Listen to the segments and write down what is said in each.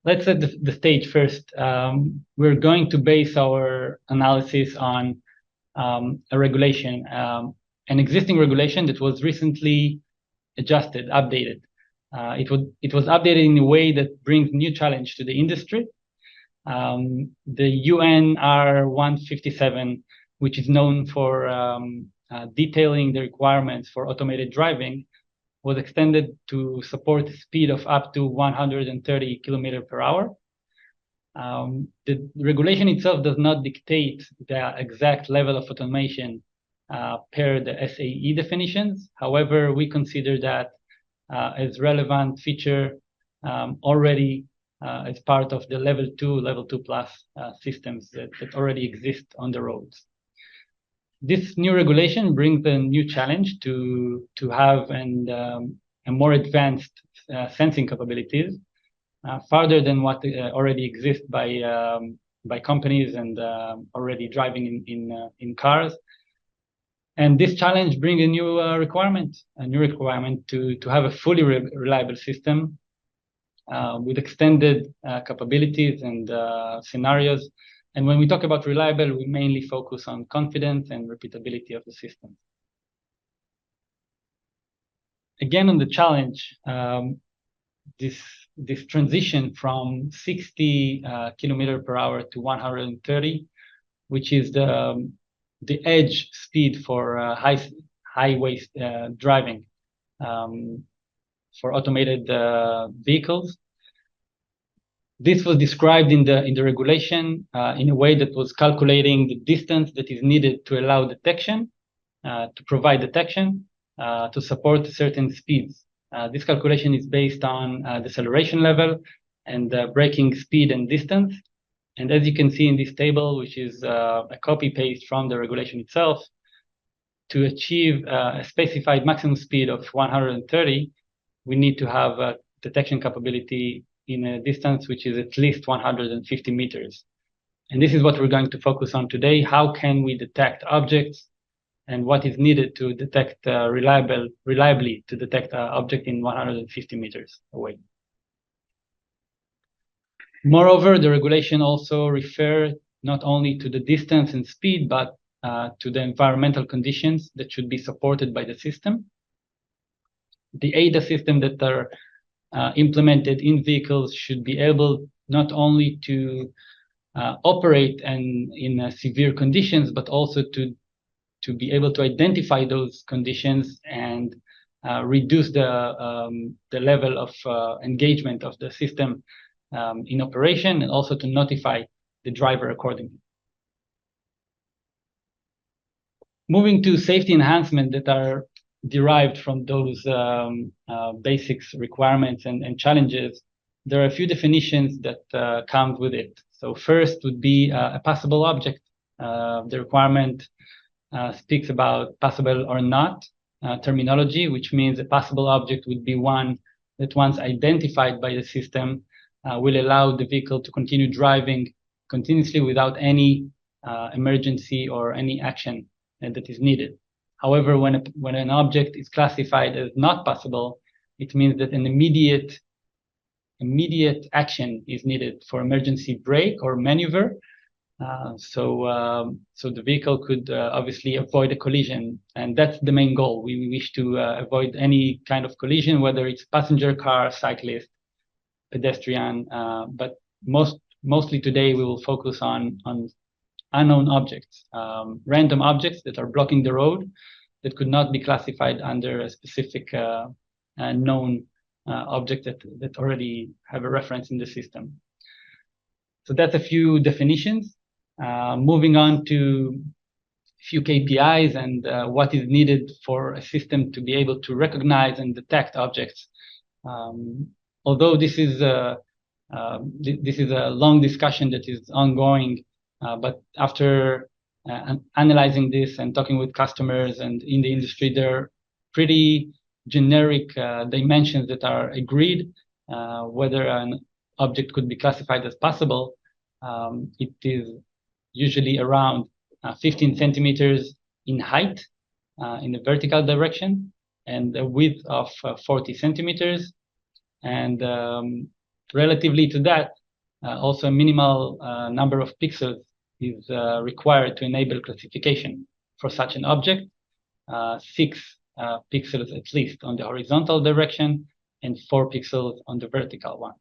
let's set the stage first. We're going to base our analysis on a regulation, an existing regulation that was recently adjusted, updated. It was updated in a way that brings new challenge to the industry. The UNR 157, which is known for detailing the requirements for automated driving, was extended to support a speed of up to 130 kilometers per hour. The regulation itself does not dictate the exact level of automation per the SAE definitions. However, we consider that as relevant feature already as part of the level 2 plus systems that already exist on the roads. This new regulation brings a new challenge to have a more advanced sensing capabilities, farther than what already exists by companies and already driving in cars. And this challenge brings a new requirement to have a fully reliable system with extended capabilities and scenarios. And when we talk about reliable, we mainly focus on confidence and repeatability of the system. Again, on the challenge, this transition from 60 kilometers per hour to 130, which is the edge speed for highway driving for automated vehicles. This was described in the regulation in a way that was calculating the distance that is needed to allow detection, to provide detection, to support certain speeds. This calculation is based on the acceleration level and braking speed and distance. And as you can see in this table, which is a copy-paste from the regulation itself, to achieve a specified maximum speed of 130, we need to have a detection capability in a distance which is at least 150 meters. And this is what we're going to focus on today. How can we detect objects and what is needed to detect reliably to detect an object in 150 meters away. Moreover, the regulation also refers not only to the distance and speed, but to the environmental conditions that should be supported by the system. The ADAS system that are implemented in vehicles should be able not only to operate in severe conditions, but also to be able to identify those conditions and reduce the level of engagement of the system in operation, and also to notify the driver accordingly. Moving to safety enhancement that are derived from those basics requirements and challenges, there are a few definitions that come with it. So first would be a passable object. The requirement speaks about passable or not terminology, which means a passable object would be one that once identified by the system will allow the vehicle to continue driving continuously without any emergency or any action that is needed. However, when an object is classified as not passable, it means that an immediate action is needed for emergency brake or maneuver. So the vehicle could obviously avoid a collision, and that's the main goal. We wish to avoid any kind of collision, whether it's passenger car, cyclist, pedestrian. But mostly today we will focus on unknown objects, random objects that are blocking the road that could not be classified under a specific known object that already have a reference in the system. So that's a few definitions. Moving on to a few KPIs and what is needed for a system to be able to recognize and detect objects. Although this is a long discussion that is ongoing, but after analyzing this and talking with customers and in the industry, there are pretty generic dimensions that are agreed. Whether an object could be classified as passable, it is usually around 15 centimeters in height in the vertical direction, and a width of 40 centimeters, and relatively to that, also a minimal number of pixels is required to enable classification for such an object. 6 pixels at least on the horizontal direction and 4 pixels on the vertical one.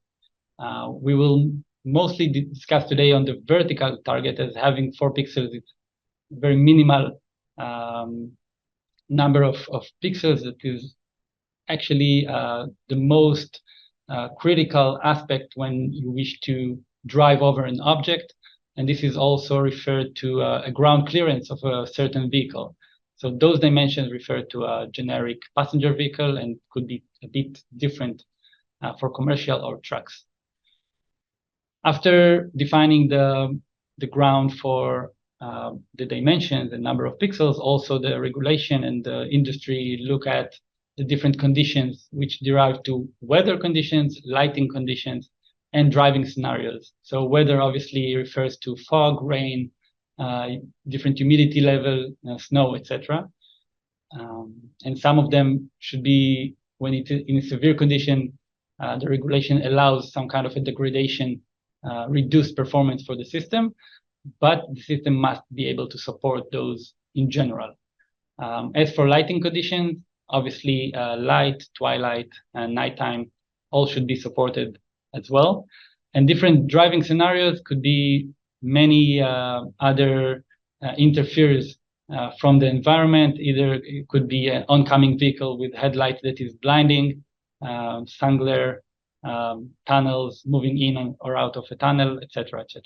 We will mostly discuss today on the vertical target as having 4 pixels. It's very minimal number of pixels that is actually the most critical aspect when you wish to drive over an object. And this is also referred to a ground clearance of a certain vehicle. So those dimensions refer to a generic passenger vehicle and could be a bit different for commercial or trucks. After defining the ground for the dimensions, the number of pixels, also the regulation and the industry look at the different conditions which derive to weather conditions, lighting conditions, and driving scenarios. So weather obviously refers to fog, rain, different humidity level, snow, etc. And some of them should be, when it's in a severe condition, the regulation allows some kind of a degradation, reduced performance for the system, but the system must be able to support those in general. As for lighting conditions, obviously light, twilight, and nighttime all should be supported as well. And different driving scenarios could be many other interferes from the environment. Either it could be an oncoming vehicle with headlight that is blinding, sun glare, tunnels moving in or out of a tunnel, etc., etc.